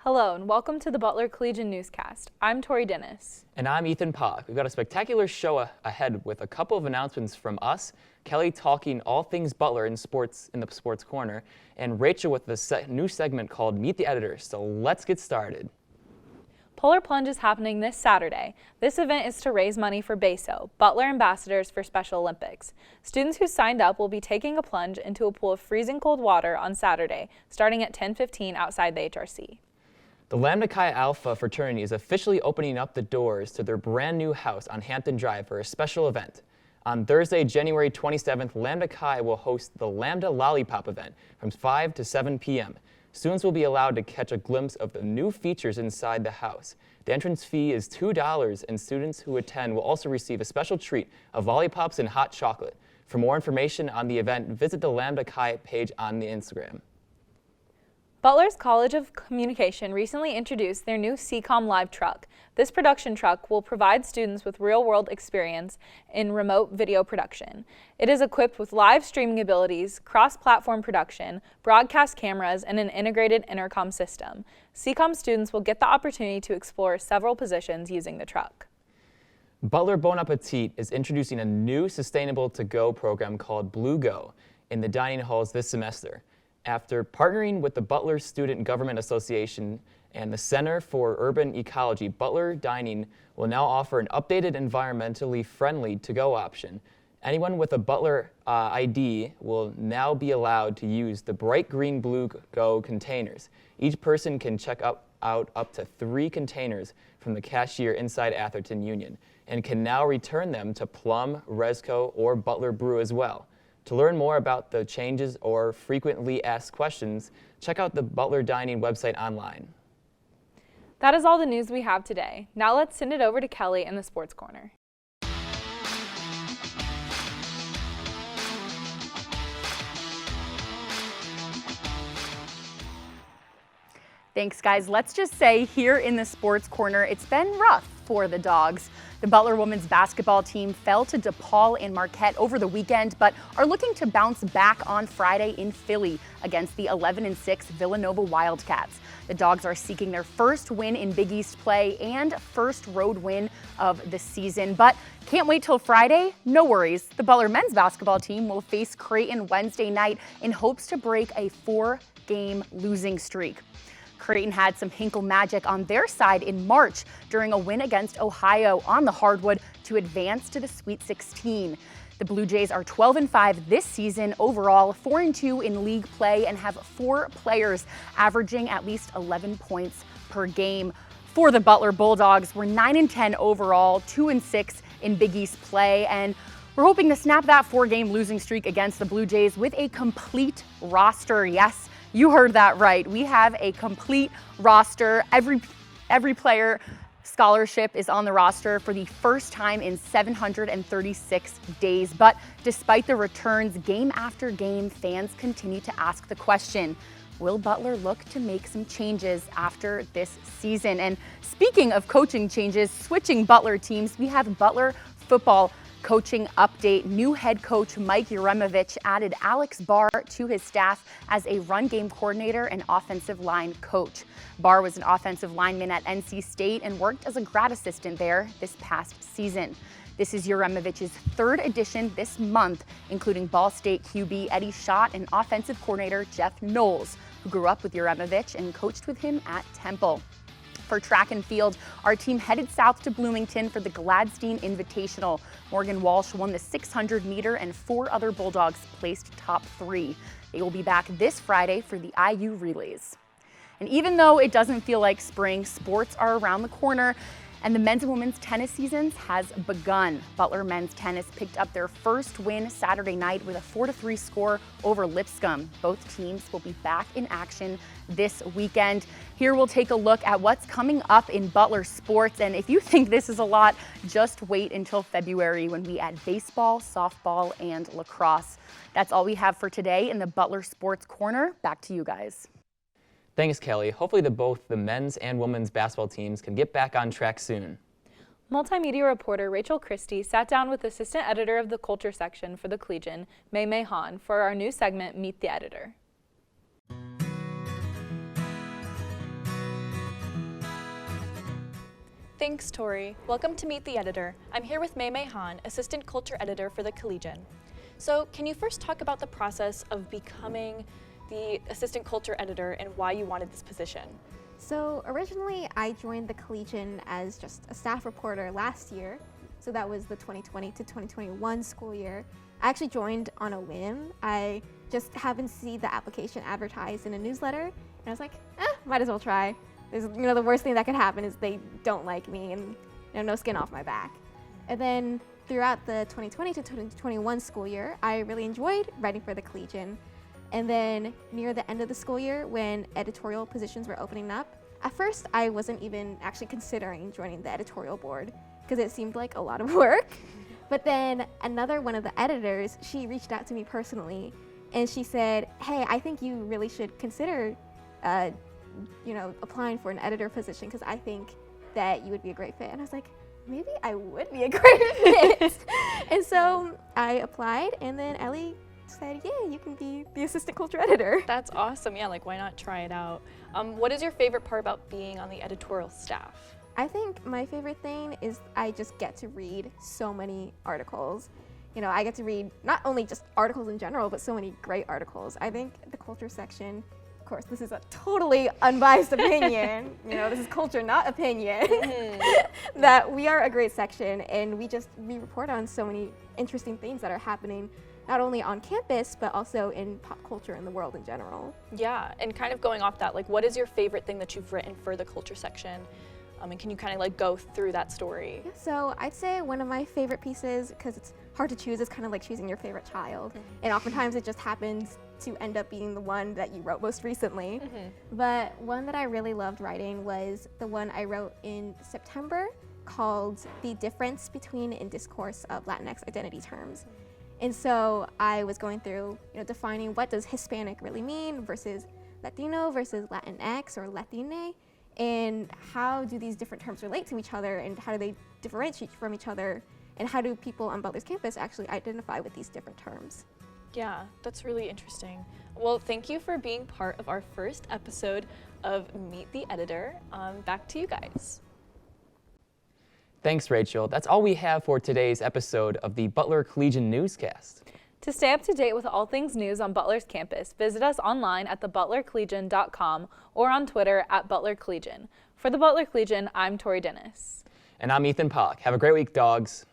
Hello and welcome to the Butler Collegian Newscast. I'm Tori Dennis. And I'm Ethan Pock. We've got a spectacular show ahead with a couple of announcements from us, Kelly talking all things Butler in sports in the Sports Corner, and Rachel with the new segment called Meet the Editor. So let's get started. Polar Plunge is happening this Saturday. This event is to raise money for BASO, Butler Ambassadors for Special Olympics. Students who signed up will be taking a plunge into a pool of freezing cold water on Saturday, starting at 10:15 outside the HRC. The Lambda Chi Alpha fraternity is officially opening up the doors to their brand new house on Hampton Drive for a special event. On Thursday, January 27th, Lambda Chi will host the Lambda Lollipop event from 5 to 7 p.m. Students will be allowed to catch a glimpse of the new features inside the house. The entrance fee is $2, and students who attend will also receive a special treat of lollipops and hot chocolate. For more information on the event, visit the Lambda Chi page on the Instagram. Butler's College of Communication recently introduced their new CCOM Live truck. This production truck will provide students with real-world experience in remote video production. It is equipped with live streaming abilities, cross-platform production, broadcast cameras, and an integrated intercom system. CCOM students will get the opportunity to explore several positions using the truck. Butler Bon Appetit is introducing a new Sustainable to Go program called Blue Go in the dining halls this semester. After partnering with the Butler Student Government Association and the Center for Urban Ecology, Butler Dining will now offer an updated, environmentally friendly to-go option. Anyone with a Butler ID will now be allowed to use the bright green Blue Go containers. Each person can check out up to 3 containers from the cashier inside Atherton Union and can now return them to Plum, Resco, or Butler Brew as well. To learn more about the changes or frequently asked questions, check out the Butler Dining website online. That is all the news we have today. Now let's send it over to Kelly in the Sports Corner. Thanks, guys. Let's just say here in the Sports Corner, it's been rough for the Dogs. The Butler women's basketball team fell to DePaul and Marquette over the weekend, but are looking to bounce back on Friday in Philly against the 11-6 Villanova Wildcats. The Dogs are seeking their first win in Big East play and first road win of the season, but can't wait till Friday? No worries. The Butler men's basketball team will face Creighton Wednesday night in hopes to break a 4-game losing streak. Creighton had some Hinkle magic on their side in March during a win against Ohio on the hardwood to advance to the Sweet 16. The Blue Jays are 12-5 this season overall, 4-2 in league play, and have 4 players averaging at least 11 points per game. For the Butler Bulldogs, we're 9-10 overall, 2-6 in Big East play, and we're hoping to snap that 4-game losing streak against the Blue Jays with a complete roster. Yes, you heard that right. We have a complete roster. Every player scholarship is on the roster for the first time in 736 days. But despite the returns, game after game, fans continue to ask the question, will Butler look to make some changes after this season? And speaking of coaching changes, switching Butler teams, we have Butler football coaching update. New head coach Mike Uremovich added Alex Barr to his staff as a run game coordinator and offensive line coach. Barr was an offensive lineman at NC State and worked as a grad assistant there this past season. This is Uremovich's 3rd edition this month, including Ball State QB Eddie Schott and offensive coordinator Jeff Knowles, who grew up with Uremovich and coached with him at Temple. For track and field, our team headed south to Bloomington for the Gladstein Invitational. Morgan Walsh won the 600-meter and 4 other Bulldogs placed top 3. They will be back this Friday for the IU relays. And even though it doesn't feel like spring, sports are around the corner, and the men's and women's tennis seasons has begun. Butler men's tennis picked up their first win Saturday night with a 4-3 score over Lipscomb. Both teams will be back in action this weekend. Here we'll take a look at what's coming up in Butler sports, and if you think this is a lot, just wait until February when we add baseball, softball, and lacrosse. That's all we have for today in the Butler Sports Corner. Back to you guys. Thanks, Kelly. Hopefully both the men's and women's basketball teams can get back on track soon. Multimedia reporter Rachel Christie sat down with assistant editor of the culture section for the Collegian, May Han, for our new segment, Meet the Editor. Thanks, Tori. Welcome to Meet the Editor. I'm here with Mei Han, Assistant Culture Editor for the Collegian. So, can you first talk about the process of becoming the Assistant Culture Editor and why you wanted this position? So originally I joined the Collegian as just a staff reporter last year. So that was the 2020 to 2021 school year. I actually joined on a whim. I just happened to see the application advertised in a newsletter, and I was like, might as well try. There's, the worst thing that could happen is they don't like me and no skin off my back. And then throughout the 2020 to 2021 school year, I really enjoyed writing for the Collegian. And then near the end of the school year, when editorial positions were opening up, at first I wasn't even actually considering joining the editorial board because it seemed like a lot of work. But then another one of the editors, she reached out to me personally and she said, hey, I think you really should consider applying for an editor position because I think that you would be a great fit. And I was like, maybe I would be a great fit. And so I applied, and then Ellie said, yeah, you can be the assistant culture editor. That's awesome. Yeah, why not try it out? What is your favorite part about being on the editorial staff? I think my favorite thing is I just get to read so many articles. I get to read not only just articles in general, but so many great articles. I think the culture section, of course, this is a totally unbiased opinion. This is culture, not opinion. That we are a great section, and we report on so many interesting things that are happening not only on campus, but also in pop culture and the world in general. Yeah, and kind of going off that, what is your favorite thing that you've written for the culture section? And can you kind of go through that story? Yeah, so I'd say one of my favorite pieces, because it's hard to choose, is kind of like choosing your favorite child. And oftentimes it just happens to end up being the one that you wrote most recently. But one that I really loved writing was the one I wrote in September called The Difference Between and Discourse of Latinx Identity Terms. And so I was going through, defining what does Hispanic really mean versus Latino versus Latinx or Latine, and how do these different terms relate to each other, and how do they differentiate from each other, and how do people on Butler's campus actually identify with these different terms? Yeah, that's really interesting. Well, thank you for being part of our first episode of Meet the Editor. Back to you guys. Thanks, Rachel. That's all we have for today's episode of the Butler Collegian Newscast. To stay up to date with all things news on Butler's campus, visit us online at thebutlercollegian.com or on Twitter at Butler Collegian. For the Butler Collegian, I'm Tori Dennis. And I'm Ethan Pollock. Have a great week, dogs.